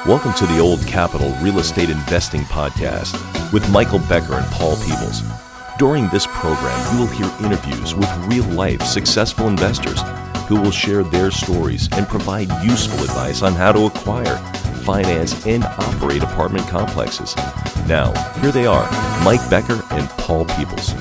Welcome to the Old Capital Real Estate Investing Podcast with Michael Becker and Paul Peebles. During this program, you will hear interviews with real-life successful investors who will share their stories and provide useful advice on how to acquire, finance, and operate apartment complexes. Now, here they are, Mike Becker and Paul Peebles.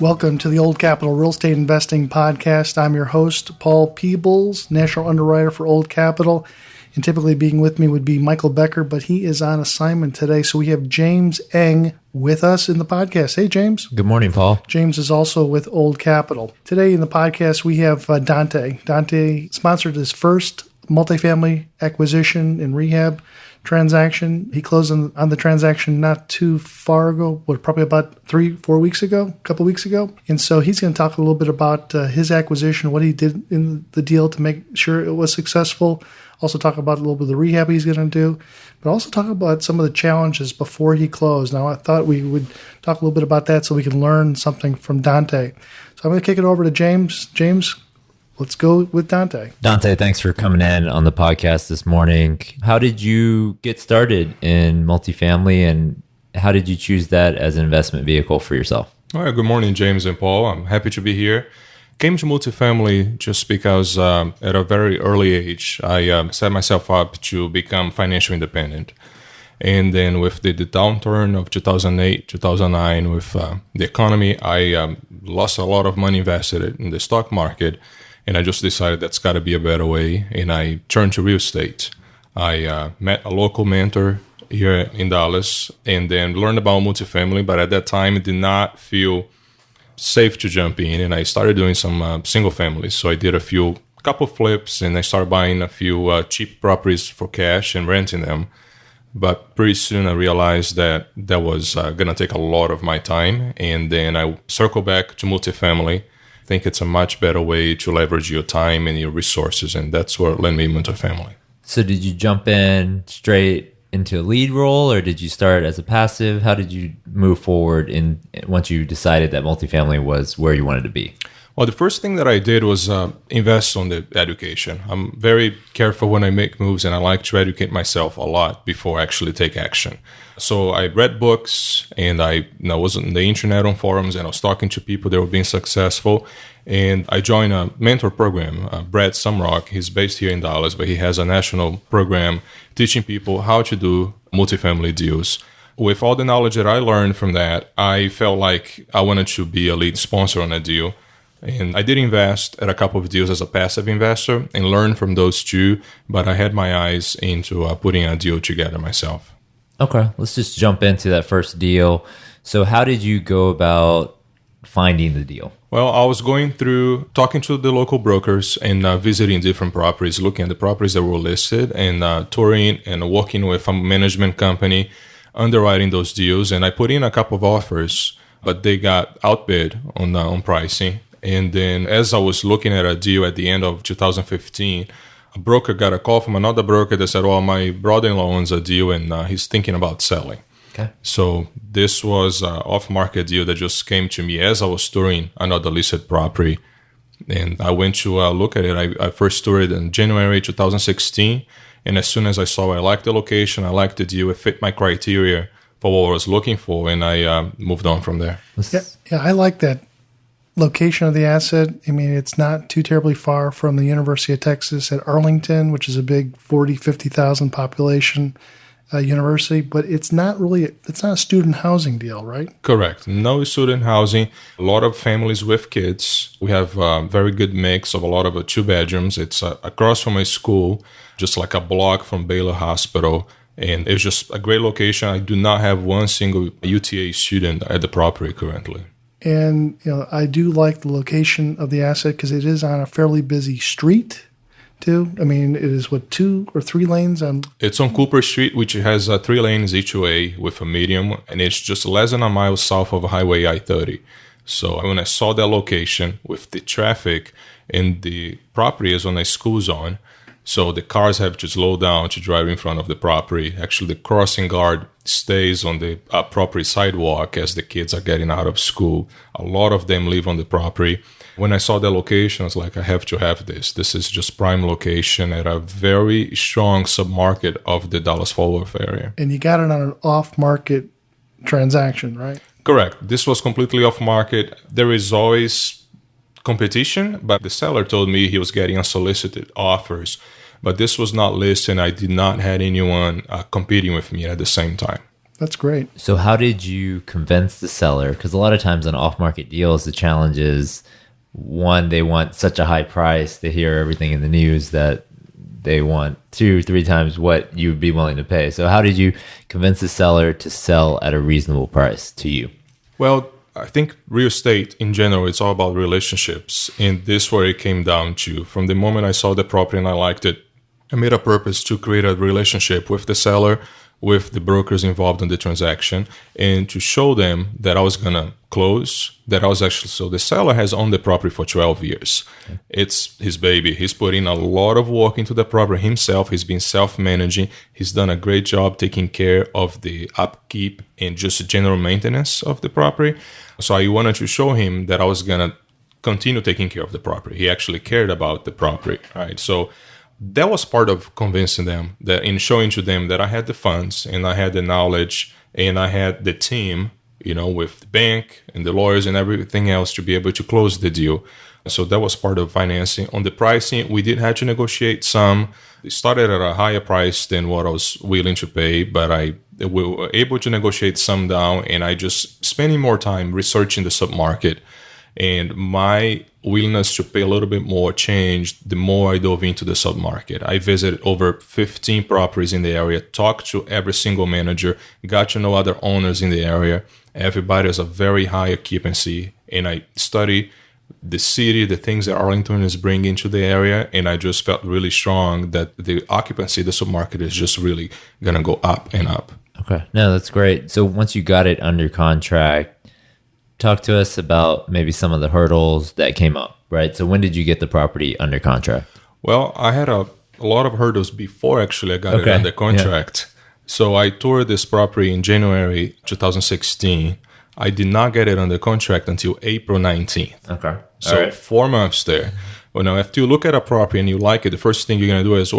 Welcome to the Old Capital Real Estate Investing Podcast. I'm your host, Paul Peebles, National Underwriter for Old Capital. And typically being with me would be Michael Becker, but he is on assignment today. So we have James Eng with us in the podcast. Hey, James. Good morning, Paul. James is also with Old Capital. Today in the podcast, we have Dante. Dante sponsored his first multifamily acquisition and rehab transaction. He closed on the transaction not too far ago, probably about 3-4 weeks ago, a couple weeks ago. And so he's going to talk a little bit about his acquisition, what he did in the deal to make sure it was successful. Also talk about a little bit of the rehab he's going to do, but also talk about some of the challenges before he closed. Now, I thought we would talk a little bit about that so we can learn something from Dante. So I'm going to kick it over to James. James, let's go with Dante. Dante, thanks for coming in on the podcast this morning. How did you get started in multifamily, and how did you choose that as an investment vehicle for yourself? All right. Good morning, James and Paul. I'm happy to be here. Came to multifamily just because at a very early age, I set myself up to become financially independent. And then with the downturn of 2008, 2009, with the economy, I lost a lot of money invested in the stock market. And I just decided that's got to be a better way. And I turned to real estate. I met a local mentor here in Dallas and then learned about multifamily. But at that time, it did not feel safe to jump in. And I started doing some single families. So I did a couple flips, and I started buying a few cheap properties for cash and renting them. But pretty soon I realized that was going to take a lot of my time. And then I circled back to multifamily. I think it's a much better way to leverage your time and your resources, and that's what led me into family. So did you jump in straight into a lead role, or did you start as a passive? How did you move forward once you decided that multifamily was where you wanted to be? Well, the first thing that I did was invest on the education. I'm very careful when I make moves, and I like to educate myself a lot before I actually take action. So I read books, and I was on the internet on forums, and I was talking to people that were being successful. And I joined a mentor program. Brad Sumrock, he's based here in Dallas, but he has a national program teaching people how to do multifamily deals. With all the knowledge that I learned from that, I felt like I wanted to be a lead sponsor on a deal. And I did invest at a couple of deals as a passive investor and learn from those two, but I had my eyes into putting a deal together myself. Okay, let's just jump into that first deal. So how did you go about finding the deal? Well, I was going through talking to the local brokers and visiting different properties, looking at the properties that were listed and touring and working with a management company, underwriting those deals. And I put in a couple of offers, but they got outbid on pricing. And then as I was looking at a deal at the end of 2015, a broker got a call from another broker that said, well, my brother-in-law owns a deal and he's thinking about selling. Okay. So this was an off-market deal that just came to me as I was touring another listed property. And I went to look at it. I first toured in January 2016. And as soon as I saw I liked the location, I liked the deal, it fit my criteria for what I was looking for, and I moved on from there. Yeah, I like that location of the asset. I mean, it's not too terribly far from the University of Texas at Arlington, which is a big 50,000 population university, but it's not a student housing deal, right? Correct. No student housing. A lot of families with kids. We have a very good mix of a lot of 2 bedrooms. It's across from a school, just like a block from Baylor Hospital. And it's just a great location. I do not have one single UTA student at the property currently. And I do like the location of the asset because it is on a fairly busy street, too. I mean, it is 2 or 3 lanes on. It's on Cooper Street, which has 3 lanes each way with a medium, and it's just less than a mile south of Highway I-30. So when I saw that location with the traffic and the property is on a school zone, So the cars have to slow down to drive in front of the property. Actually, the crossing guard stays on the property sidewalk as the kids are getting out of school. A lot of them live on the property. When I saw the location, I was like, I have to have this. This is just prime location at a very strong submarket of the Dallas-Fort Worth area. And you got it on an off-market transaction, right? Correct. This was completely off market. There is always competition, but the seller told me he was getting unsolicited offers. But this was not listed, and I did not have anyone competing with me at the same time. That's great. So how did you convince the seller? Because a lot of times on off-market deals, the challenge is, one, they want such a high price. They hear everything in the news that they want 2-3 times what you would be willing to pay. So how did you convince the seller to sell at a reasonable price to you? Well, I think real estate in general, it's all about relationships. And this is where it came down to. From the moment I saw the property and I liked it, I made a purpose to create a relationship with the seller, with the brokers involved in the transaction, and to show them that I was going to close, that I was actually, so the seller has owned the property for 12 years. Okay. It's his baby. He's put in a lot of work into the property himself. He's been self-managing. He's done a great job taking care of the upkeep and just general maintenance of the property. So I wanted to show him that I was going to continue taking care of the property. He actually cared about the property, right? So that was part of convincing them, that in showing to them that I had the funds and I had the knowledge and I had the team, with the bank and the lawyers and everything else to be able to close the deal. So that was part of financing. On the pricing, we did have to negotiate some. It started at a higher price than what I was willing to pay, but we were able to negotiate some down, and I just spending more time researching the submarket. And my willingness to pay a little bit more changed the more I dove into the submarket. I visited over 15 properties in the area, talked to every single manager, got to know other owners in the area. Everybody has a very high occupancy, and I study the city, the things that Arlington is bringing to the area, and I just felt really strong that the occupancy, the submarket is just really going to go up and up. Okay. No, that's great. So once you got it under contract, talk to us about maybe some of the hurdles that came up, right? So when did you get the property under contract? Well, I had a lot of hurdles before actually I got it under contract. Yeah. So I toured this property in January 2016. I did not get it under contract until April 19th. Okay. So 4 months there. Well, now, if you look at a property and you like it, the first thing you're going to do is,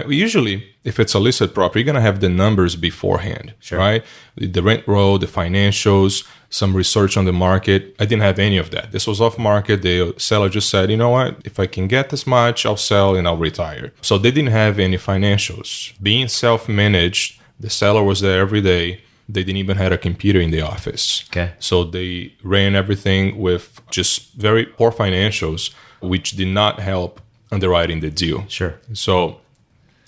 usually, if it's a listed property, you're going to have the numbers beforehand, sure, right? The rent roll, the financials, some research on the market. I didn't have any of that. This was off market. The seller just said, you know what? If I can get this much, I'll sell and I'll retire. So they didn't have any financials. Being self-managed, the seller was there every day. They didn't even have a computer in the office. Okay. So they ran everything with just very poor financials, which did not help underwriting the deal. Sure. So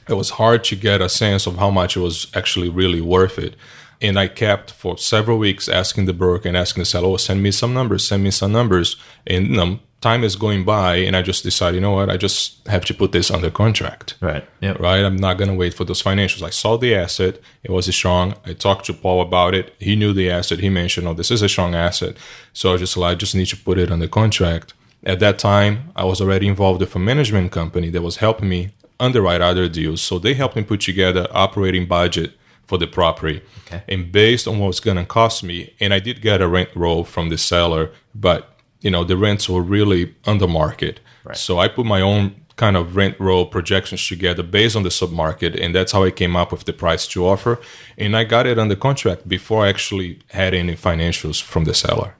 it was hard to get a sense of how much it was actually really worth it. And I kept for several weeks asking the broker and asking the seller, send me some numbers. And time is going by, and I just decided, you know what, I just have to put this under contract. Right. Yep. Right. I'm not going to wait for those financials. I saw the asset. It was strong. I talked to Paul about it. He knew the asset. He mentioned, this is a strong asset. So I just need to put it under contract. At that time, I was already involved with a management company that was helping me underwrite other deals. So they helped me put together operating budget for the property. Okay. And based on what it's going to cost me, and I did get a rent roll from the seller, but the rents were really under market. Right. So I put my own kind of rent roll projections together based on the submarket, and that's how I came up with the price to offer. And I got it under contract before I actually had any financials from the seller.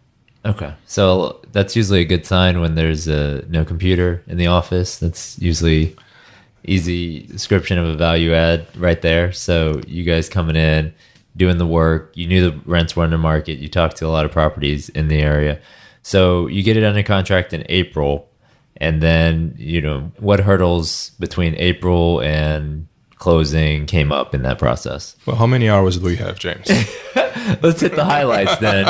Okay. So that's usually a good sign when there's no computer in the office. That's usually easy description of a value add right there. So you guys coming in, doing the work, you knew the rents were under market, you talked to a lot of properties in the area. So you get it under contract in April, and then, what hurdles between April and closing came up in that process? Well, how many hours do we have, James? Let's hit the highlights then.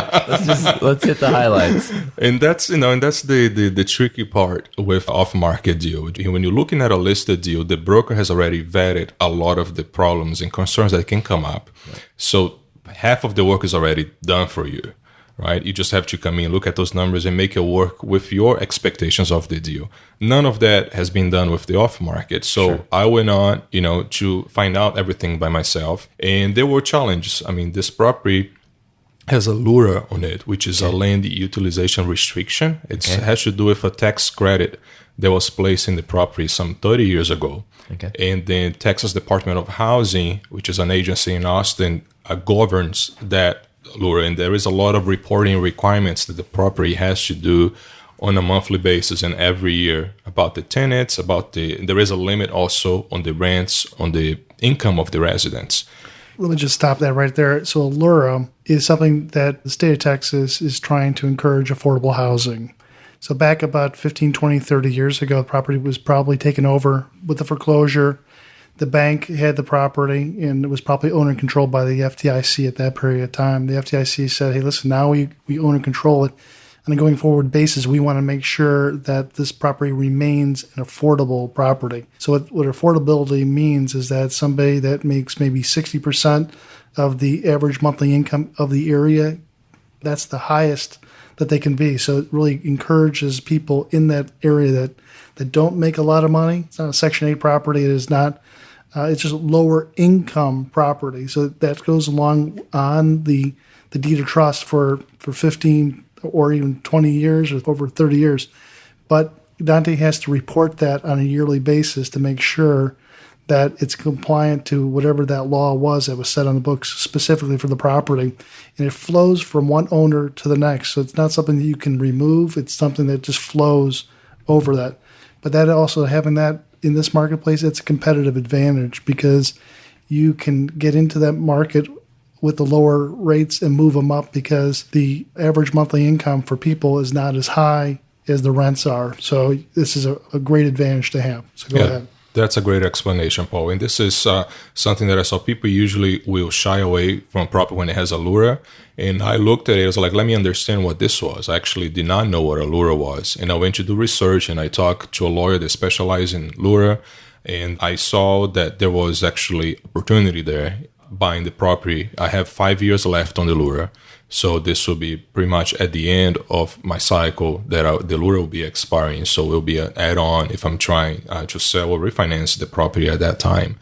Let's hit the highlights. And that's the tricky part with off-market deal. When you're looking at a listed deal, the broker has already vetted a lot of the problems and concerns that can come up. Right. So half of the work is already done for you, right? You just have to come in, look at those numbers, and make it work with your expectations of the deal. None of that has been done with the off market. So Sure. I went on, to find out everything by myself. And there were challenges. I mean, this property has a LURA on it, which is a land utilization restriction. It has to do with a tax credit that was placed in the property some 30 years ago. Okay. And the Texas Department of Housing, which is an agency in Austin, governs that LURA. And there is a lot of reporting requirements that the property has to do on a monthly basis and every year about the tenants, there is a limit also on the rents, on the income of the residents. Let me just stop that right there. So LURA is something that the state of Texas is trying to encourage affordable housing. So back about 15, 20, 30 years ago, the property was probably taken over with the foreclosure. The bank had the property, and it was probably owned and controlled by the FDIC at that period of time. The FDIC said, hey, listen, now we own and control it. On a going forward basis, we want to make sure that this property remains an affordable property. So what affordability means is that somebody that makes maybe 60% of the average monthly income of the area, that's the highest that they can be. So it really encourages people in that area that don't make a lot of money. It's not a Section 8 property. It is not. It's just lower income property. So that goes along on the deed of trust for 15 or even 20 years or over 30 years. But Dante has to report that on a yearly basis to make sure that it's compliant to whatever that law was that was set on the books specifically for the property. And it flows from one owner to the next. So it's not something that you can remove. It's something that just flows over that. But that also, having that in this marketplace, it's a competitive advantage because you can get into that market with the lower rates and move them up because the average monthly income for people is not as high as the rents are. So this is a great advantage to have. So go ahead. That's a great explanation, Paul. And this is something that I saw people usually will shy away from property when it has a LURA. And I looked at it, I was like, let me understand what this was. I actually did not know what a LURA was. And I went to do research and I talked to a lawyer that specialized in LURA. And I saw that there was actually opportunity there buying the property. I have 5 years left on the LURA. So this will be pretty much at the end of my cycle that the LURA will be expiring. So it will be an add-on if I'm trying to sell or refinance the property at that time.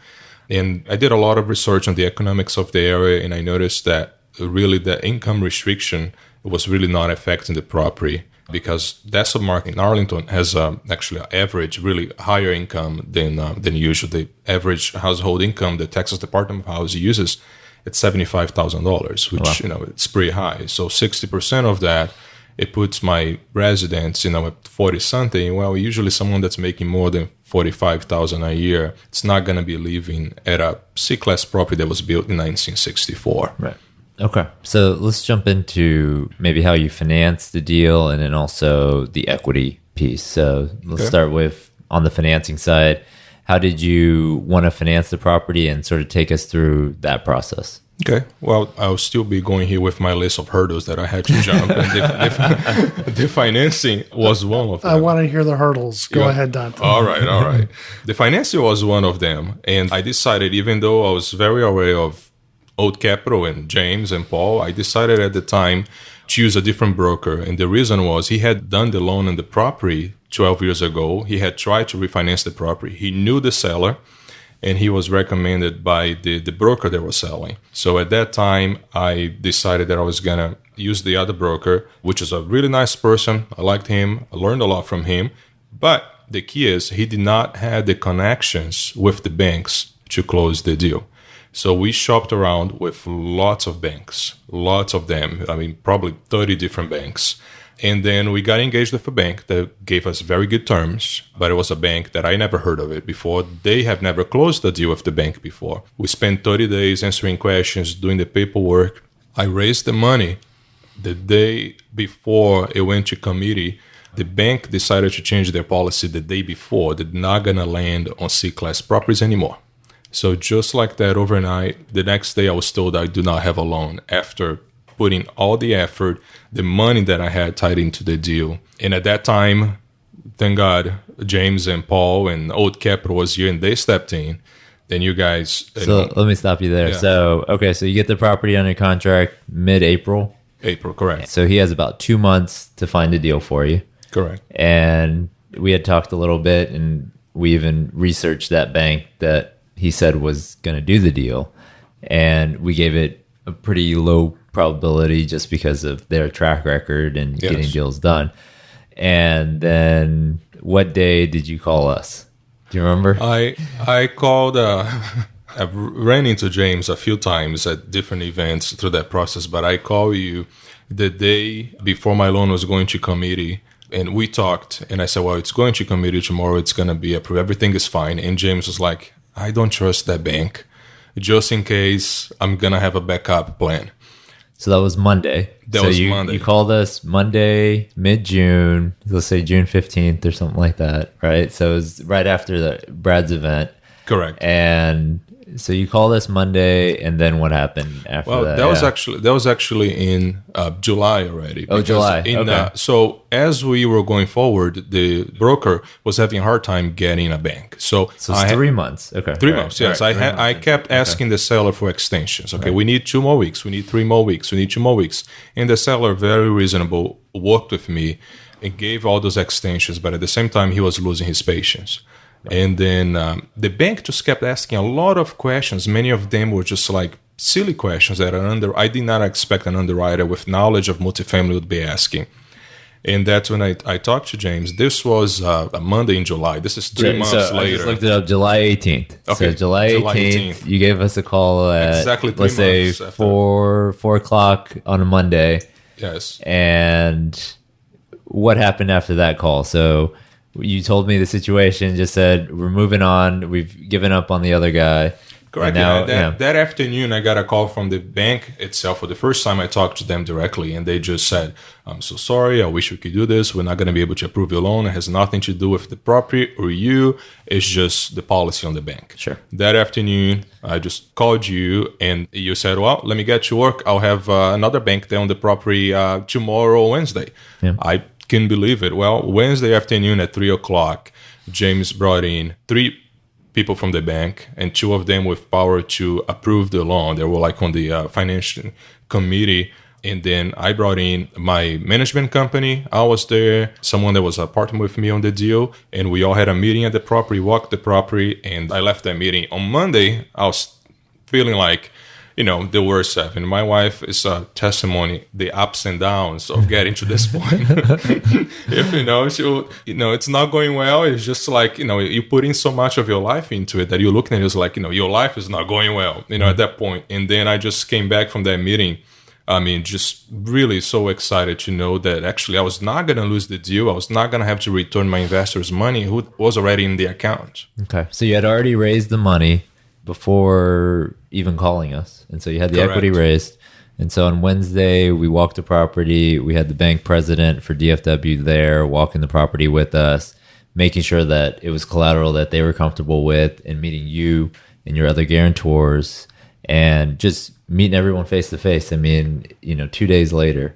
And I did a lot of research on the economics of the area, and I noticed that really the income restriction was really not affecting the property because that submarket in Arlington has actually an average really higher income than usual. The average household income the Texas Department of Housing uses it's $75,000, which, it's pretty high. So 60% of that, it puts my residents, at 40 something. Well, usually someone that's making more than $45,000 a year, it's not going to be living at a C-class property that was built in 1964. Right. Okay. So let's jump into maybe how you finance the deal and then also the equity piece. So let's start with on the financing side. How did you want to finance the property and sort of take us through that process? Okay. Well, I'll still be going here with my list of hurdles that I had to jump. And the financing was one of them. I want to hear the hurdles. Go ahead, Dante. All right. The financing was one of them. And I decided, even though I was very aware of Old Capital and James and Paul, I decided at the time to use a different broker. And the reason was he had done the loan on the property 12 years ago. He had tried to refinance the property. He knew the seller, and he was recommended by the broker that was selling. So at that time, I decided that I was going to use the other broker, which is a really nice person. I liked him. I learned a lot from him. But the key is he did not have the connections with the banks to close the deal. So we shopped around with lots of banks, lots of them. I mean, probably 30 different banks. And then we got engaged with a bank that gave us very good terms, but it was a bank that I never heard of it before. They have never closed a deal with the bank before. We spent 30 days answering questions, doing the paperwork. I raised the money. The day before it went to committee, the bank decided to change their policy the day before. They're not going to land on C-class properties anymore. So just like that overnight, the next day I was told I do not have a loan after putting all the effort, the money that I had tied into the deal. And at that time, thank God, James and Paul and Old Capital was here and they stepped in. Then you guys... So let me stop you there. Yeah. So you get the property under contract mid-April. April, correct. So he has about 2 months to find a deal for you. Correct. And we had talked a little bit, and we even researched that bank that he said was going to do the deal. And we gave it a pretty low probability just because of their track record and getting deals done. And then what day did you call us? Do you remember? I called, I've ran into James a few times at different events through that process, but I called you the day before my loan was going to committee, and we talked, and I said, well, it's going to committee tomorrow. It's going to be approved. Everything is fine. And James was like, I don't trust that bank. Just in case, I'm going to have a backup plan. So that was Monday. Monday. You called us Monday, mid-June, let's say June 15th or something like that, right? So it was right after Brad's event. Correct. And so you called us Monday, and then what happened after that? Well, that was actually in July already. Oh, July. Okay. So as we were going forward, the broker was having a hard time getting a bank. So it's 3 months. Okay. 3 months, yes. I kept asking the seller for extensions. Okay, we need 2 more weeks. We need 3 more weeks. We need 2 more weeks. And the seller, very reasonable, worked with me and gave all those extensions. But at the same time, he was losing his patience. And then the bank just kept asking a lot of questions. Many of them were just like silly questions that I did not expect an underwriter with knowledge of multifamily would be asking. And that's when I talked to James. This was a Monday in July. This is 3 months later. I just looked it up, July 18th. Okay. So July 18th, you gave us a call at, exactly 3 let's say, months after. 4 o'clock on a Monday. Yes. And what happened after that call? So you told me the situation, just said, we're moving on. We've given up on the other guy. Correct. Now, that afternoon, I got a call from the bank itself. For the first time, I talked to them directly, and they just said, I'm so sorry. I wish we could do this. We're not going to be able to approve your loan. It has nothing to do with the property or you. It's just the policy on the bank. Sure. That afternoon, I just called you, and you said, well, let me get to work. I'll have another bank there on the property tomorrow, Wednesday. Yeah. I couldn't believe it. Well, Wednesday afternoon at 3 o'clock, James brought in 3 people from the bank, and 2 of them with power to approve the loan. They were like on the financial committee. And then I brought in my management company. I was there, someone that was a partner with me on the deal, and we all had a meeting at the property, walked the property, and I left that meeting. On Monday, I was feeling like, the worst happened. My wife is a testimony, the ups and downs of getting to this point. If, it's not going well. It's just like, you put in so much of your life into it that you're looking at it as like, your life is not going well, at that point. And then I just came back from that meeting. I mean, just really so excited to know that actually I was not going to lose the deal. I was not going to have to return my investors' money who was already in the account. Okay. So you had already raised the money before even calling us. And so you had the Correct. equity raised. And so on Wednesday, we walked the property. We had the bank president for DFW there walking the property with us, making sure that it was collateral that they were comfortable with, and meeting you and your other guarantors, and just meeting everyone face to face. I mean, 2 days later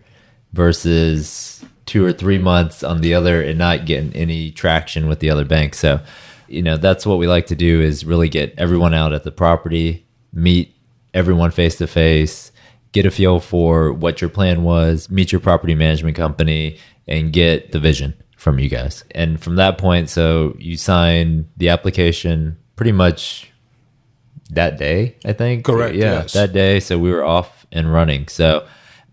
versus 2 or 3 months on the other and not getting any traction with the other bank. So, that's what we like to do, is really get everyone out at the property, meet everyone face to face, get a feel for what your plan was, meet your property management company, and get the vision from you guys. And from that point, so you sign the application pretty much that day, I think. Correct. Yeah, yes. That day. So we were off and running. So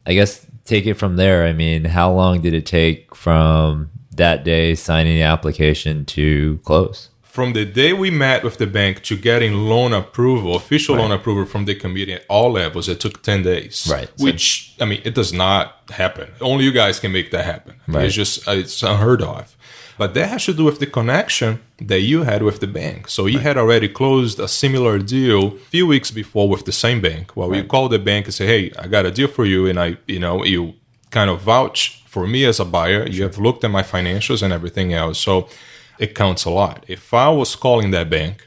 I guess take it from there. I mean, how long did it take from that day signing the application to close? From the day we met with the bank to getting loan approval, official loan approval from the committee at all levels, it took 10 days. Right. Which, it does not happen. Only you guys can make that happen. Right. It's unheard of. But that has to do with the connection that you had with the bank. So you had already closed a similar deal a few weeks before with the same bank. Well, you call the bank and say, hey, I got a deal for you. And you kind of vouch for me as a buyer. You have looked at my financials and everything else. So it counts a lot. If I was calling that bank,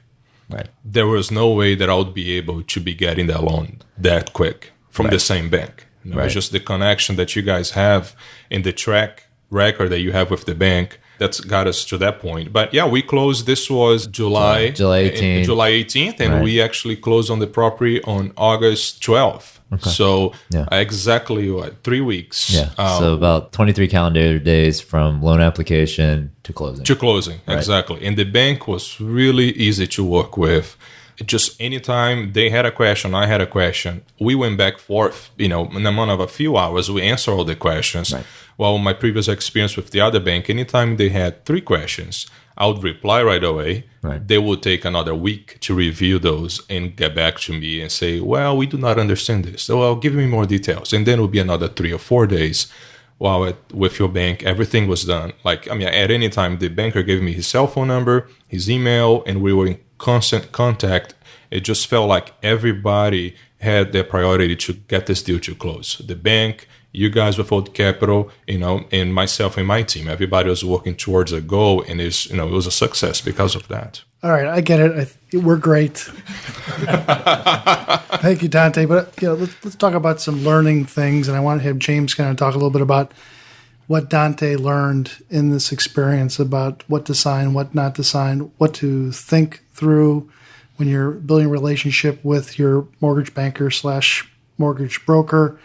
there was no way that I would be able to be getting that loan that quick from the same bank. It's just the connection that you guys have and the track record that you have with the bank that's got us to that point. But yeah, we closed. This was July 18th. July 18th, and Right. we actually closed on the property on August 12th. So Yeah. exactly 3 weeks. Yeah. So about 23 calendar days from loan application to closing. To closing, exactly. And the bank was really easy to work with. Just anytime they had a question, I had a question, we went back forth, in a matter of a few hours, we answered all the questions. Right. Well, my previous experience with the other bank, anytime they had 3 questions, I would reply right away. Right. They would take another week to review those and get back to me and say, well, we do not understand this. So, well, give me more details. And then it would be another 3 or 4 days. While with your bank, everything was done. At any time, the banker gave me his cell phone number, his email, and we were in constant contact. It just felt like everybody had their priority to get this deal to close. The bank, you guys with Old Capital, and myself and my team. Everybody was working towards a goal, and it was a success because of that. All right, I get it. We're great. Thank you, Dante. But let's talk about some learning things, and I want to have James kind of talk a little bit about what Dante learned in this experience about what to sign, what not to sign, what to think through when you're building a relationship with your mortgage banker / mortgage broker.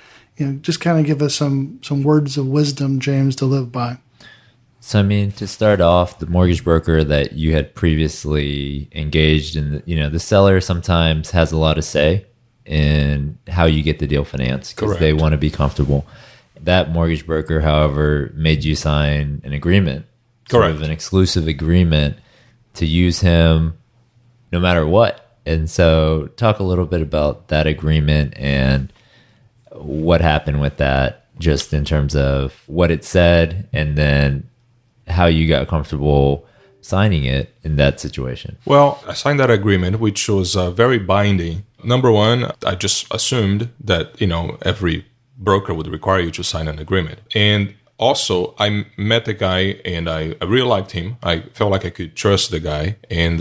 Just kind of give us some words of wisdom, James, to live by. So, to start off, the mortgage broker that you had previously engaged in, the seller sometimes has a lot to say in how you get the deal financed because they want to be comfortable. That mortgage broker, however, made you sign an agreement, sort of an exclusive agreement to use him no matter what. And so talk a little bit about that agreement and what happened with that, just in terms of what it said and then how you got comfortable signing it in that situation. Well, I signed that agreement, which was very binding. Number one, I just assumed that, every broker would require you to sign an agreement. And also, I met the guy and I really liked him. I felt like I could trust the guy. And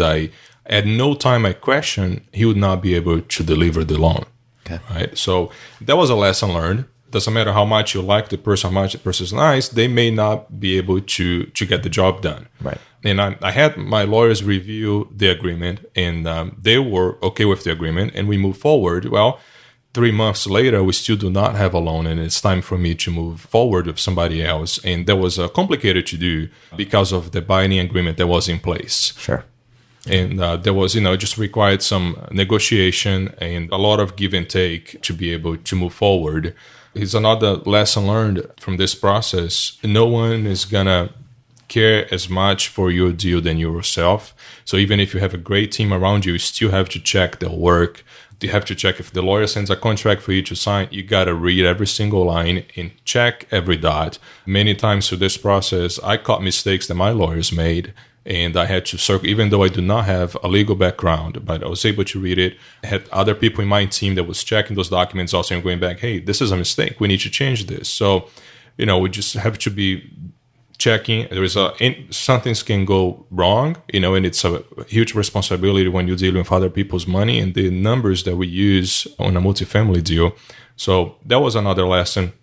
at no time I questioned he would not be able to deliver the loan. Okay. Right? So that was a lesson learned. Doesn't matter how much you like the person, how much the person is nice, they may not be able to get the job done. Right. And I had my lawyers review the agreement, and they were okay with the agreement, and we moved forward. Well, 3 months later, we still do not have a loan, and it's time for me to move forward with somebody else. And that was complicated to do because of the binding agreement that was in place. Sure. And there was, it just required some negotiation and a lot of give and take to be able to move forward. It's another lesson learned from this process. No one is going to care as much for your deal than yourself. So even if you have a great team around you, you still have to check their work. You have to check if the lawyer sends a contract for you to sign. You got to read every single line and check every dot. Many times through this process, I caught mistakes that my lawyers made. And I had to circle, even though I do not have a legal background, but I was able to read it. I had other people in my team that was checking those documents also and going back, hey, this is a mistake. We need to change this. So, we just have to be checking. Some things can go wrong, and it's a huge responsibility when you're dealing with other people's money and the numbers that we use on a multifamily deal. So that was another lesson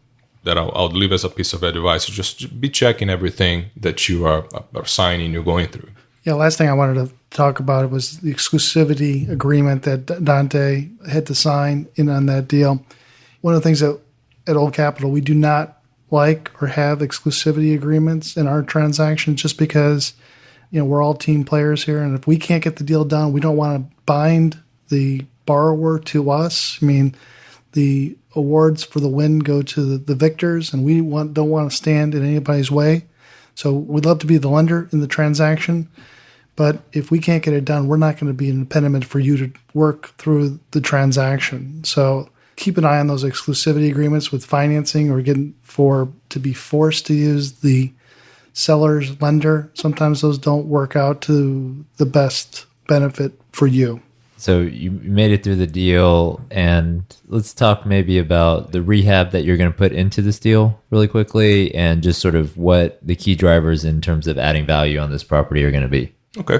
that I'll leave as a piece of advice. Just be checking everything that you are signing, you're going through. Yeah, last thing I wanted to talk about was the exclusivity agreement that Dante had to sign in on that deal. One of the things that at Old Capital, we do not like or have exclusivity agreements in our transactions just because, we're all team players here. And if we can't get the deal done, we don't want to bind the borrower to us. The awards for the win go to the victors, and we don't want to stand in anybody's way. So we'd love to be the lender in the transaction, but if we can't get it done, we're not going to be an impediment for you to work through the transaction. So keep an eye on those exclusivity agreements with financing or to be forced to use the seller's lender. Sometimes those don't work out to the best benefit for you. So you made it through the deal, and let's talk maybe about the rehab that you're going to put into this deal really quickly, and just sort of what the key drivers in terms of adding value on this property are going to be. Okay.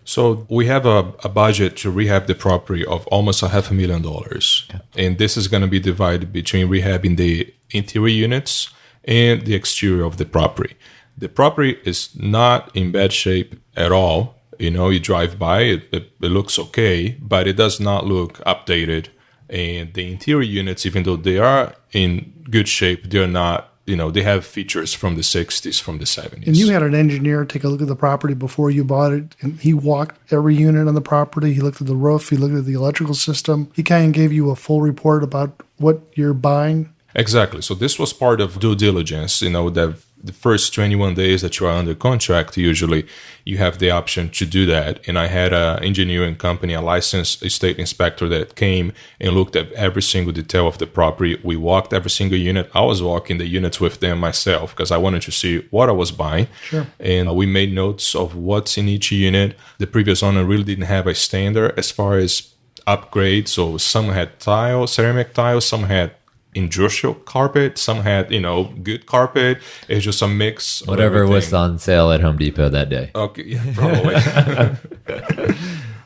So we have a budget to rehab the property of almost $500,000. Okay. And this is going to be divided between rehabbing the interior units and the exterior of the property. The property is not in bad shape at all. You know, you drive by, it looks okay, but it does not look updated. And the interior units, even though they are in good shape, they're not, you know, they have features from the 60s, from the 70s. And you had an engineer take a look at the property before you bought it, and he walked every unit on the property. He looked at the roof. He looked at the electrical system. He kind of gave you a full report about what you're buying. Exactly. So this was part of due diligence, you know, that the first 21 days that you are under contract, usually you have the option to do that. And I had an engineering company, a licensed estate inspector that came and looked at every single detail of the property. We walked every single unit. I was walking the units with them myself because I wanted to see what I was buying. Sure. And we made notes of what's in each unit. The previous owner really didn't have a standard as far as upgrades. So some had tile, ceramic tile, some had industrial carpet, some had, you know, good carpet. It's just a mix of Whatever everything. was on sale at Home Depot that day. Okay, yeah, probably.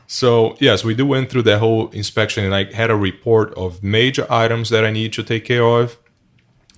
So yes, we do went through the whole inspection, and I had a report of major items that I need to take care of,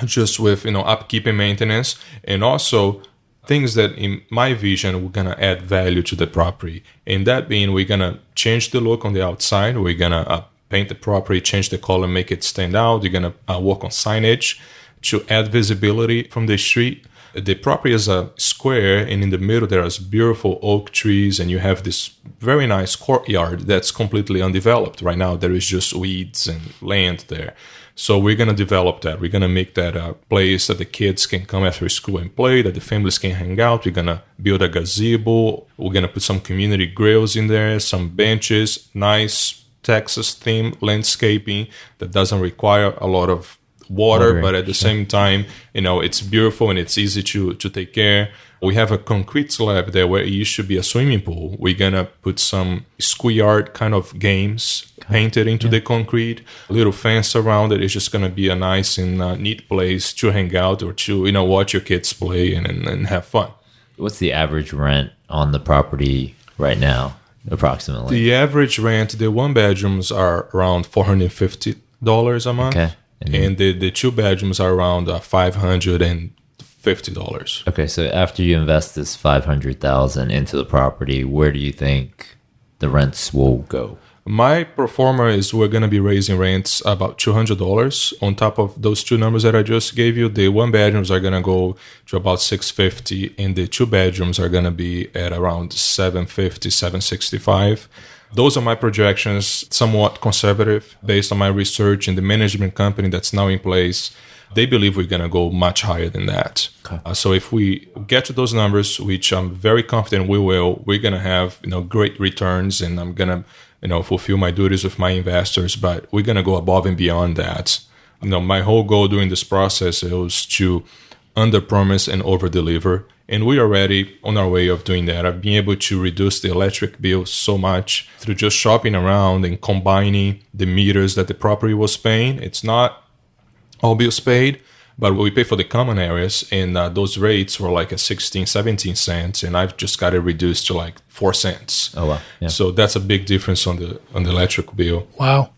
just with, you know, upkeep and maintenance, and also things that in my vision we're gonna add value to the property. And that being, we're gonna change the look on the outside. We're gonna paint the property, change the color, make it stand out. You're going to work on signage to add visibility from the street. The property is a square, and in the middle there are beautiful oak trees, and you have this very nice courtyard that's completely undeveloped. Right now there is just weeds and land there. So we're going to develop that. We're going to make that a place that the kids can come after school and play, that the families can hang out. We're going to build a gazebo. We're going to put some community grills in there, some benches, nice Texas theme landscaping that doesn't require a lot of water, but at the same time, you know, it's beautiful and it's easy to take care. We have a concrete slab there where it used to be a swimming pool. We're gonna put some schoolyard kind of games painted into the concrete, a little fence around it. It's just gonna be a nice and neat place to hang out or to, you know, watch your kids play and have fun. What's the average rent on the property right now? Approximately. The average rent, the one bedrooms are around $450 a month. Okay. And the two bedrooms are around $550. Okay, so after you invest this $500,000 into the property, where do you think the rents will go? My pro forma is we're going to be raising rents about $200 on top of those two numbers that I just gave you. The one bedrooms are going to go to about $650, and the two bedrooms are going to be at around $750, $765. Those are my projections, somewhat conservative based on my research and the management company that's now in place. They believe we're going to go much higher than that. Okay. So if we get to those numbers, which I'm very confident we will, we're going to have, you know, great returns, and I'm going to, you know, fulfill my duties with my investors, but we're going to go above and beyond that. You know, my whole goal during this process is to under-promise and over-deliver, and we're already on our way of doing that. I've been able to reduce the electric bill so much through just shopping around and combining the meters that the property was paying. It's not all bills paid, but we pay for the common areas, and those rates were like a 16, 17 cents, and I've just got it reduced to like 4 cents. Oh, wow. Yeah. So that's a big difference on the electric bill. Wow.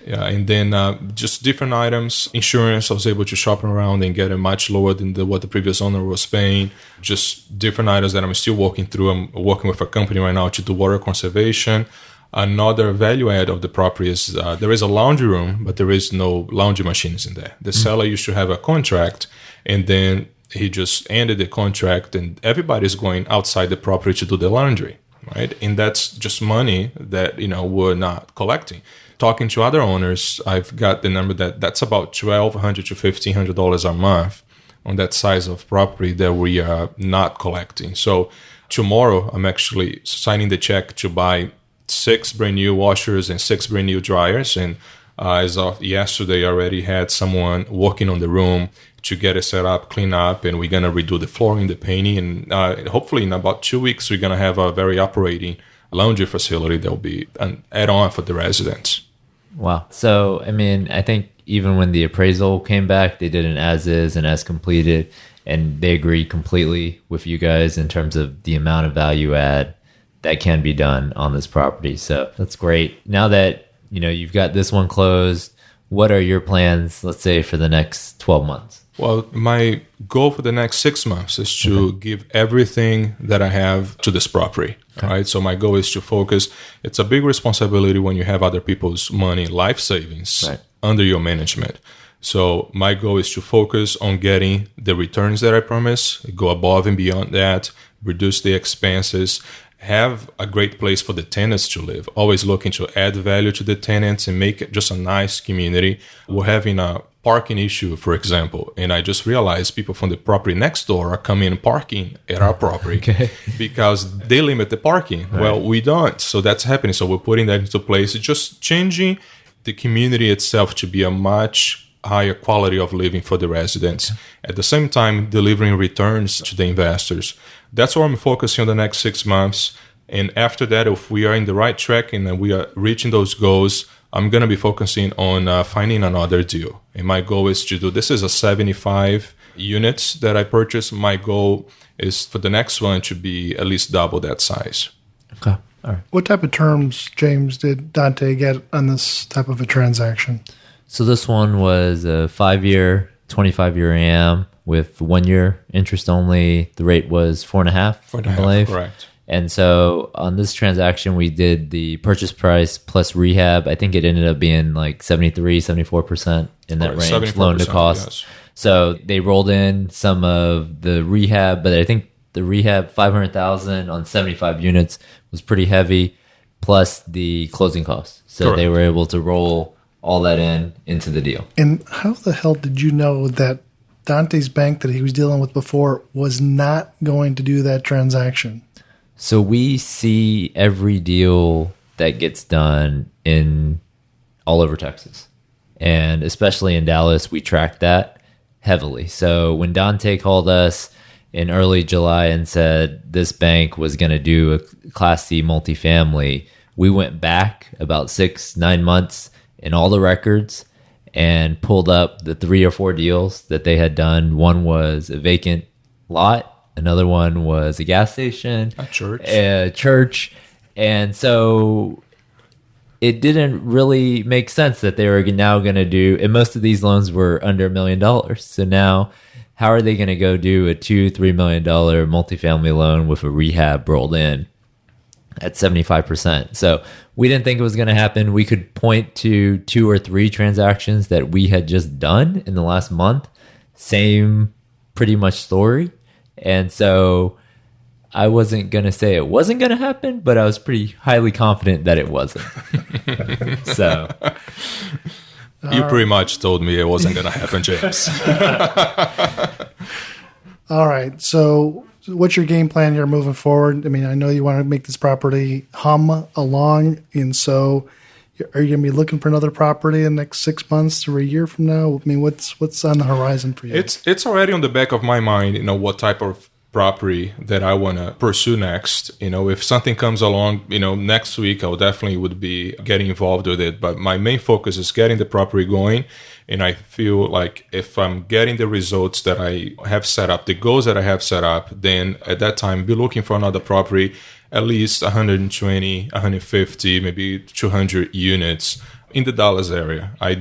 Yeah, and then just different items. Insurance, I was able to shop around and get it much lower than what the previous owner was paying. Just different items that I'm still working through. I'm working with a company right now to do water conservation. Another value add of the property is there is a laundry room, but there is no laundry machines in there. The seller used to have a contract, and then he just ended the contract, and everybody's going outside the property to do the laundry, right? And that's just money that, you know, we're not collecting. Talking to other owners, I've got the number that's about $1,200 to $1,500 a month on that size of property that we are not collecting. So tomorrow, I'm actually signing the check to buy 6 brand new washers and 6 brand new dryers. And as of yesterday, I already had someone working on the room to get it set up, clean up, and we're going to redo the flooring, the painting. And hopefully in about 2 weeks, we're going to have a very operating laundry facility that will be an add-on for the residents. Wow. So, I mean, I think even when the appraisal came back, they did an as-is and as-completed, and they agreed completely with you guys in terms of the amount of value add that can be done on this property. So that's great. Now that, you know, you've got this one closed, what are your plans, let's say, for the next 12 months? Well, my goal for the next 6 months is to give everything that I have to this property. Right? So my goal is to focus. It's a big responsibility when you have other people's money, life savings under your management. So my goal is to focus on getting the returns that I promise, go above and beyond that, reduce the expenses, have a great place for the tenants to live, always looking to add value to the tenants and make it just a nice community. We're having a parking issue, for example, and I just realized people from the property next door are coming and parking at our property because they limit the parking. Right. Well, we don't. So that's happening. So we're putting that into place. It's just changing the community itself to be a much higher quality of living for the residents. At the same time, delivering returns to the investors. That's what I'm focusing on the next 6 months. And after that, if we are in the right track and we are reaching those goals, I'm going to be focusing on finding another deal. And my goal is to do, this is a 75 units that I purchased. My goal is for the next one to be at least double that size. Okay. All right. What type of terms, James, did Dante get on this type of a transaction? So this one was a 5-year, 25-year AM with 1 year interest only. The rate was 4.5%, I believe. Correct. And so on this transaction, we did the purchase price plus rehab. I think it ended up being like 73, 74% in that range, loan to cost. Yes. So they rolled in some of the rehab, but I think the rehab, $500,000 on 75 units was pretty heavy, plus the closing costs. So Correct. They were able to roll all that into the deal. And how the hell did you know that Dante's bank that he was dealing with before was not going to do that transaction? So we see every deal that gets done in all over Texas. And especially in Dallas, we track that heavily. So when Dante called us in early July and said this bank was going to do a Class C multifamily, we went back about 6-9 months in all the records and pulled up the 3 or 4 deals that they had done. One was a vacant lot. Another one was a gas station. A church. And so it didn't really make sense that they were now going to do, and most of these loans were under $1 million. So now how are they going to go do a $2-3 million multifamily loan with a rehab rolled in at 75%? So we didn't think it was going to happen. We could point to 2 or 3 transactions that we had just done in the last month. Same pretty much story. And so I wasn't going to say it wasn't going to happen, but I was pretty highly confident that it wasn't. So you pretty much told me it wasn't going to happen, James. All right. So what's your game plan here moving forward? I mean, I know you want to make this property hum along. And so are you going to be looking for another property in the next 6 months or a year from now? I mean, what's on the horizon for you? It's already on the back of my mind, what type of property that I want to pursue next. If something comes along, next week, I definitely would be getting involved with it. But my main focus is getting the property going. And I feel like if I'm getting the results that I have set up, the goals that I have set up, then at that time, be looking for another property, at least 120, 150, maybe 200 units in the Dallas area. I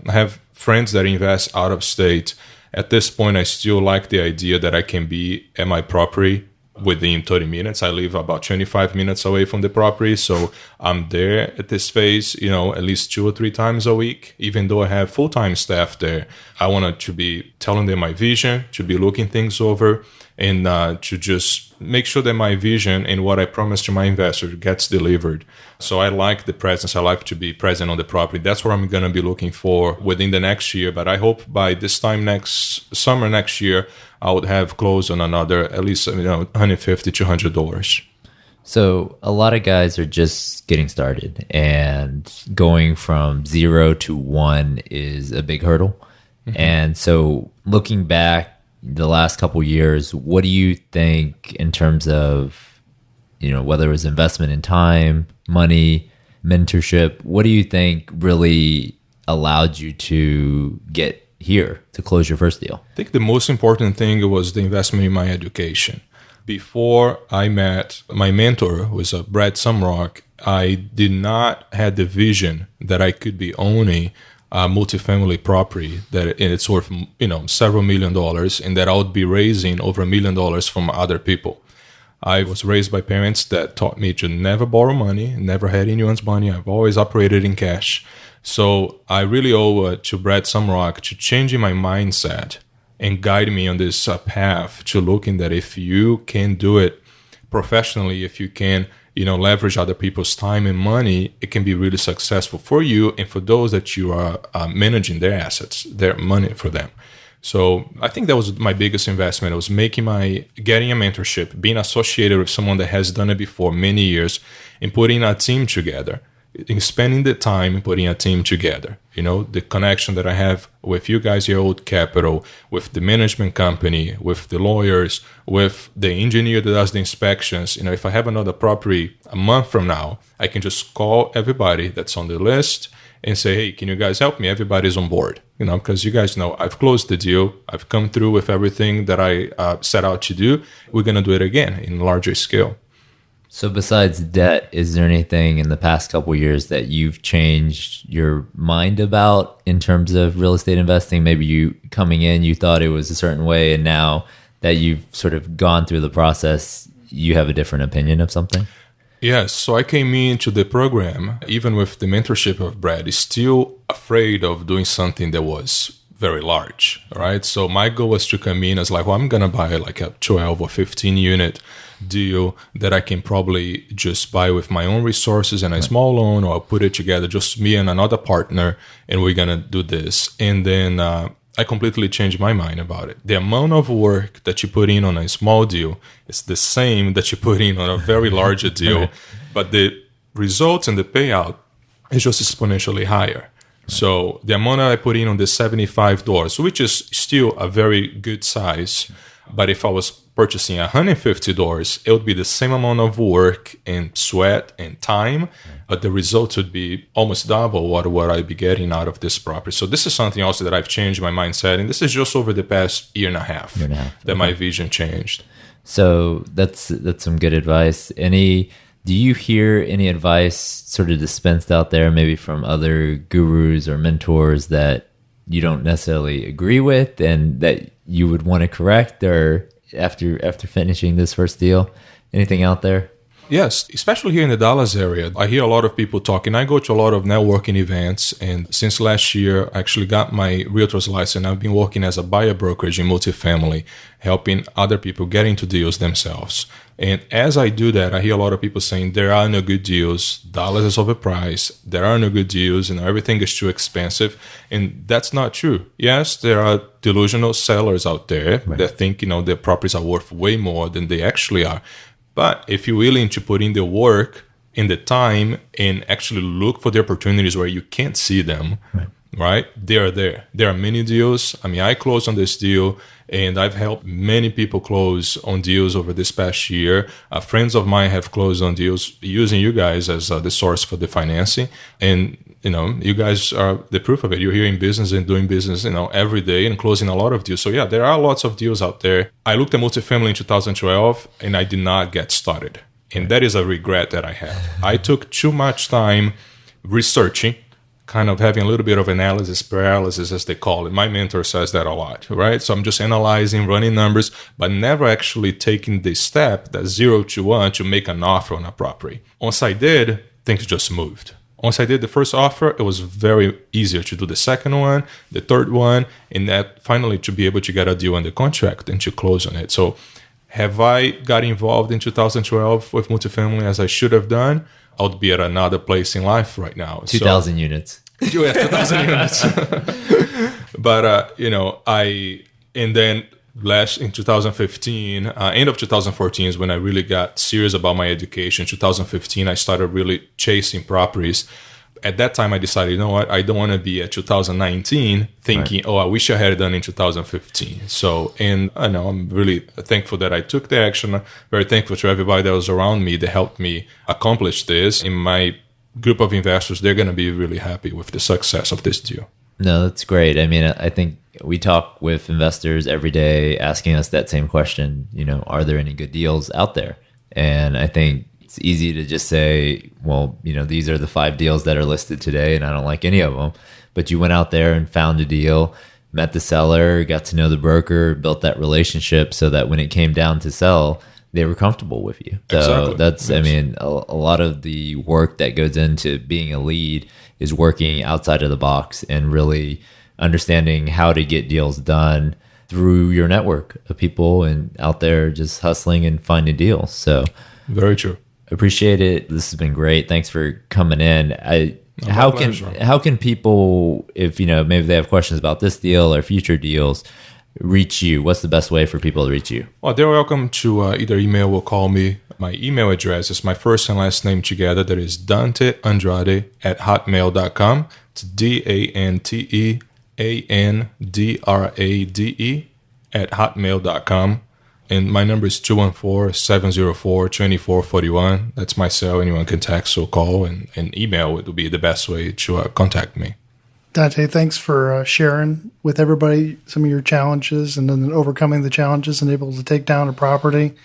have friends that invest out of state. At this point, I still like the idea that I can be at my property within 30 minutes. I live about 25 minutes away from the property. So I'm there at this phase, at least 2 or 3 times a week. Even though I have full-time staff there, I wanted to be telling them my vision, to be looking things over, and to just make sure that my vision and what I promised to my investor gets delivered. So I like the presence. I like to be present on the property. That's what I'm going to be looking for within the next year. But I hope by this time summer next year, I would have closed on another, at least $150, $200. So a lot of guys are just getting started, and going from 0 to 1 is a big hurdle. Mm-hmm. And so looking back the last couple of years, what do you think in terms of, whether it was investment in time, money, mentorship, what do you think really allowed you to get here to close your first deal? I think the most important thing was the investment in my education. Before I met my mentor, who was Brad Sumrock, I did not have the vision that I could be owning multifamily property that it's worth, several $1 million, and that I would be raising over $1 million from other people. I was raised by parents that taught me to never borrow money, never had anyone's money. I've always operated in cash. So I really owe to Brad Sumrock to changing my mindset and guide me on this path to looking that if you can do it professionally, if you can, leverage other people's time and money, it can be really successful for you and for those that you are managing their assets, their money for them. So I think that was my biggest investment. It was getting a mentorship, being associated with someone that has done it before many years, and putting a team together, in spending the time putting a team together. The connection that I have with you guys here at Old Capital, with the management company, with the lawyers, with the engineer that does the inspections. If I have another property a month from now, I can just call everybody that's on the list and say, hey, can you guys help me? Everybody's on board, because you guys know I've closed the deal. I've come through with everything that I set out to do. We're going to do it again in larger scale. So besides debt, is there anything in the past couple of years that you've changed your mind about in terms of real estate investing? Maybe you coming in, you thought it was a certain way, and now that you've sort of gone through the process, you have a different opinion of something? Yes. So I came into the program, even with the mentorship of Brad, still afraid of doing something that was very large, right? So my goal was to come in as I'm going to buy like a 12 or 15 unit deal that I can probably just buy with my own resources and a small loan, or I'll put it together, just me and another partner, and we're going to do this. And then I completely changed my mind about it. The amount of work that you put in on a small deal is the same that you put in on a very large deal, right. But the results and the payout is just exponentially higher. So the amount that I put in on the 75 doors, which is still a very good size, but if I was purchasing 150 doors, it would be the same amount of work and sweat and time, but the results would be almost double what I'd be getting out of this property. So this is something also that I've changed my mindset, and this is just over the past year and a half that my vision changed. So that's some good advice. Do you hear any advice sort of dispensed out there, maybe from other gurus or mentors that you don't necessarily agree with and that you would want to correct, or after finishing this first deal? Anything out there? Yes, especially here in the Dallas area. I hear a lot of people talking. I go to a lot of networking events, and since last year, I actually got my realtor's license. I've been working as a buyer brokerage in multifamily, helping other people get into deals themselves. And as I do that, I hear a lot of people saying there are no good deals, Dallas is overpriced, there are no good deals, and everything is too expensive. And that's not true. Yes, there are delusional sellers out there that think, their properties are worth way more than they actually are. But if you're willing to put in the work and the time and actually look for the opportunities where you can't see them, right? They are there. There are many deals. I closed on this deal, and I've helped many people close on deals over this past year. Friends of mine have closed on deals using you guys as the source for the financing. And, you guys are the proof of it. You're here in business and doing business, every day and closing a lot of deals. So yeah, there are lots of deals out there. I looked at multifamily in 2012 and I did not get started. And that is a regret that I have. I took too much time researching, kind of having a little bit of analysis paralysis, as they call it. My mentor says that a lot, right? So I'm just analyzing, running numbers, but never actually taking the step, that 0 to 1, to make an offer on a property. Once I did, things just moved. Once I did the first offer, it was very easier to do the second one, the third one, and that finally to be able to get a deal under contract and to close on it. So have I got involved in 2012 with multifamily as I should have done? I would be at another place in life right now. 2,000 units. Yeah, 2,000 units. But, and then in 2015, end of 2014 is when I really got serious about my education. 2015, I started really chasing properties. At that time, I decided, you know what, I don't want to be at 2019 thinking, I wish I had it done in 2015. So, and I know I'm really thankful that I took the action. Very thankful to everybody that was around me that helped me accomplish this. In my group of investors, they're going to be really happy with the success of this deal. No, that's great. I think we talk with investors every day asking us that same question, are there any good deals out there? And I think It's easy to just say, well, these are the 5 deals that are listed today and I don't like any of them. But you went out there and found a deal, met the seller, got to know the broker, built that relationship so that when it came down to sell, they were comfortable with you. So exactly. that's, Yes. a lot of the work that goes into being a lead is working outside of the box and really understanding how to get deals done through your network of people and out there just hustling and finding deals. So Very true. appreciate it. This has been great. Thanks for coming in. My How pleasure. can people, if maybe they have questions about this deal or future deals, reach you? What's the best way for people to reach you? Well, they're welcome to either email or call me. My email address is my first and last name together. That is Dante Andrade at hotmail.com. It's DanteAndrade at hotmail.com. And my number is 214-704-2441. That's my cell. Anyone can text or call, and email it will be the best way to contact me. Dante, thanks for sharing with everybody some of your challenges and then overcoming the challenges and able to take down a property.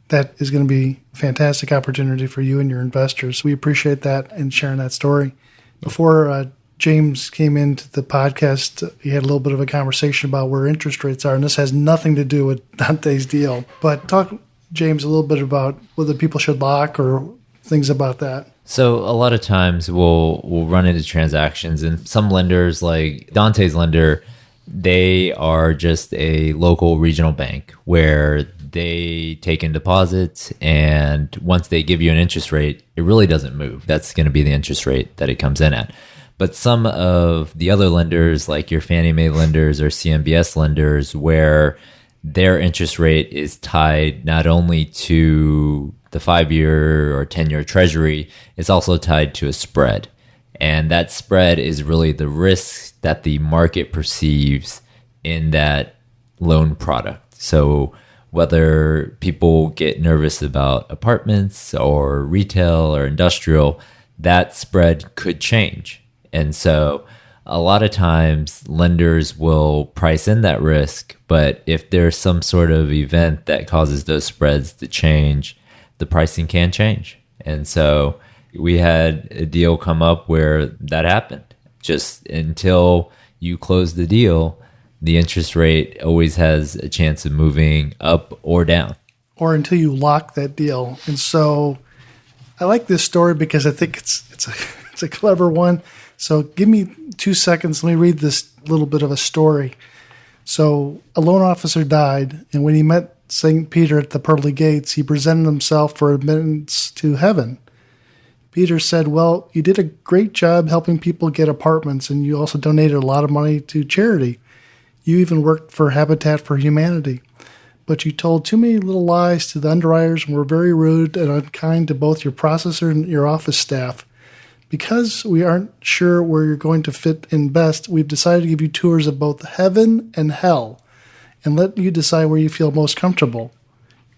That is going to be a fantastic opportunity for you and your investors. We appreciate that and sharing that story. Before James came into the podcast, he had a little bit of a conversation about where interest rates are, and this has nothing to do with Dante's deal. But talk, James, a little bit about whether people should lock or things about that. So a lot of times we'll run into transactions, and some lenders, like Dante's lender, they are just a local regional bank where they take in deposits, and once they give you an interest rate, it really doesn't move. That's going to be the interest rate that it comes in at. But some of the other lenders, like your Fannie Mae lenders or CMBS lenders, where their interest rate is tied not only to the 5-year or 10-year treasury, it's also tied to a spread. And that spread is really the risk that the market perceives in that loan product. So whether people get nervous about apartments or retail or industrial, that spread could change. And so a lot of times lenders will price in that risk, but if there's some sort of event that causes those spreads to change, the pricing can change. And so we had a deal come up where that happened. Just until you close the deal, the interest rate always has a chance of moving up or down. Or until you lock that deal. And so I like this story because I think it's a clever one. So give me 2 seconds. Let me read this little bit of a story. So a loan officer died, and when he met St. Peter at the pearly gates, he presented himself for admittance to heaven. Peter said, well, you did a great job helping people get apartments, and you also donated a lot of money to charity. You even worked for Habitat for Humanity. But you told too many little lies to the underwriters and were very rude and unkind to both your processor and your office staff. Because we aren't sure where you're going to fit in best, we've decided to give you tours of both heaven and hell and let you decide where you feel most comfortable.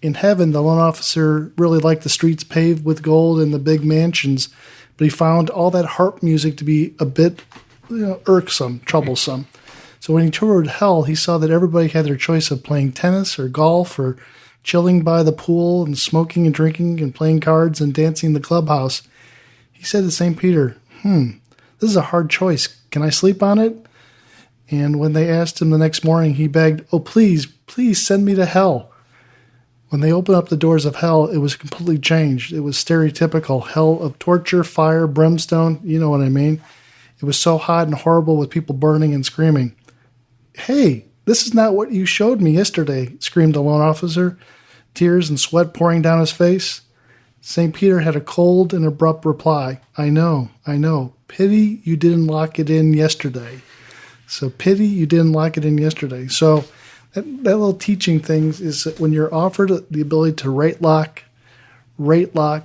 In heaven, the loan officer really liked the streets paved with gold and the big mansions, but he found all that harp music to be a bit irksome, troublesome. So when he toured hell, he saw that everybody had their choice of playing tennis or golf or chilling by the pool and smoking and drinking and playing cards and dancing in the clubhouse. He said to St. Peter, this is a hard choice. Can I sleep on it? And when they asked him the next morning, he begged, oh, please send me to hell. When they opened up the doors of hell, it was completely changed. It was stereotypical hell of torture, fire, brimstone. You know what I mean? It was so hot and horrible with people burning and screaming. Hey, this is not what you showed me yesterday, screamed the loan officer, tears and sweat pouring down his face. St. Peter had a cold and abrupt reply. I know. Pity you didn't lock it in yesterday. So pity you didn't lock it in yesterday. So that little teaching thing is that when you're offered the ability to rate lock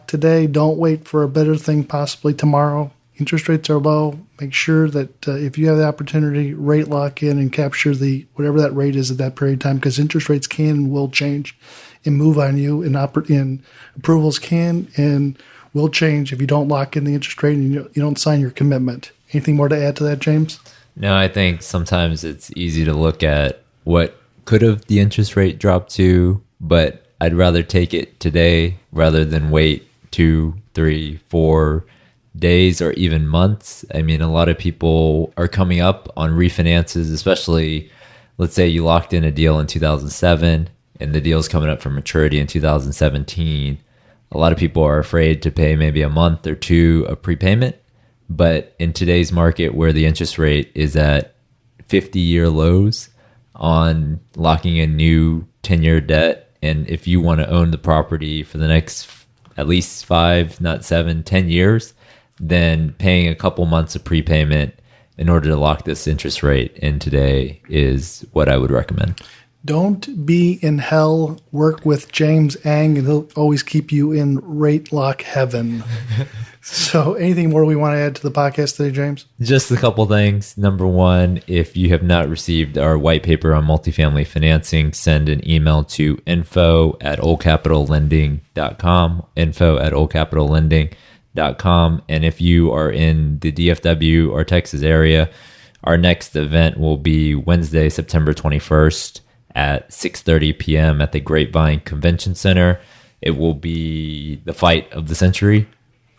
today, don't wait for a better thing possibly tomorrow. Interest rates are low. Make sure that if you have the opportunity, rate lock in and capture the whatever that rate is at that period of time, because interest rates can and will change and move on you, and approvals can and will change if you don't lock in the interest rate and you don't sign your commitment. Anything more to add to that, James? No, I think sometimes it's easy to look at what could have the interest rate dropped to, but I'd rather take it today rather than wait 2, 3, 4 days or even months. I mean, a lot of people are coming up on refinances, especially, let's say you locked in a deal in 2007 and the deal's coming up for maturity in 2017. A lot of people are afraid to pay maybe a month or two of prepayment. But in today's market where the interest rate is at 50-year lows on locking in new 10-year debt, and if you want to own the property for the next at least 5, not 7, 10 years, then paying a couple months of prepayment in order to lock this interest rate in today is what I would recommend. Don't be in hell. Work with James Ang, and he'll always keep you in rate lock heaven. So anything more we want to add to the podcast today, James? Just a couple things. Number one, if you have not received our white paper on multifamily financing, send an email to info@oldcapitallending.com, info@oldcapitallending.com. And if you are in the DFW or Texas area, our next event will be Wednesday, September 21st at 6:30 p.m. at the Grapevine Convention Center. It will be the fight of the century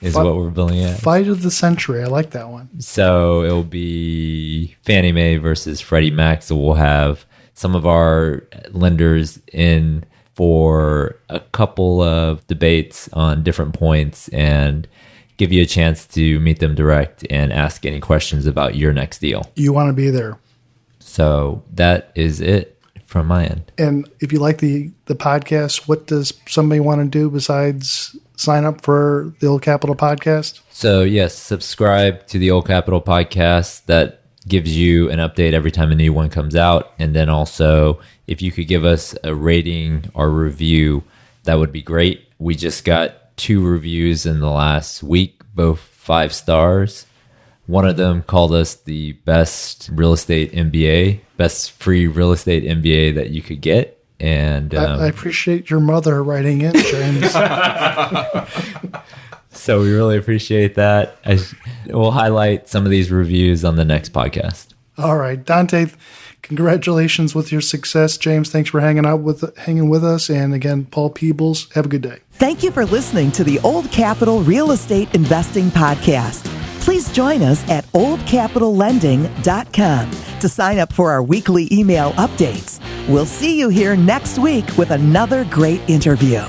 is what we're billing at. Fight of the century. I like that one. So it will be Fannie Mae versus Freddie Mac. So we'll have some of our lenders in for a couple of debates on different points and give you a chance to meet them direct and ask any questions about your next deal. You want to be there. So that is it from my end. And if you like the podcast, what does somebody want to do besides sign up for the Old Capital podcast? So yes, subscribe to the Old Capital podcast. That gives you an update every time a new one comes out. And then also, if you could give us a rating or review, that would be great. We just got 2 reviews in the last week, both 5 stars. One of them called us the best real estate MBA, best free real estate MBA that you could get. And I appreciate your mother writing in, James. So we really appreciate that. We'll highlight some of these reviews on the next podcast. All right, Dante, congratulations with your success. James, thanks for hanging with us. And again, Paul Peebles, have a good day. Thank you for listening to the Old Capital Real Estate Investing Podcast. Please join us at oldcapitallending.com to sign up for our weekly email updates. We'll see you here next week with another great interview.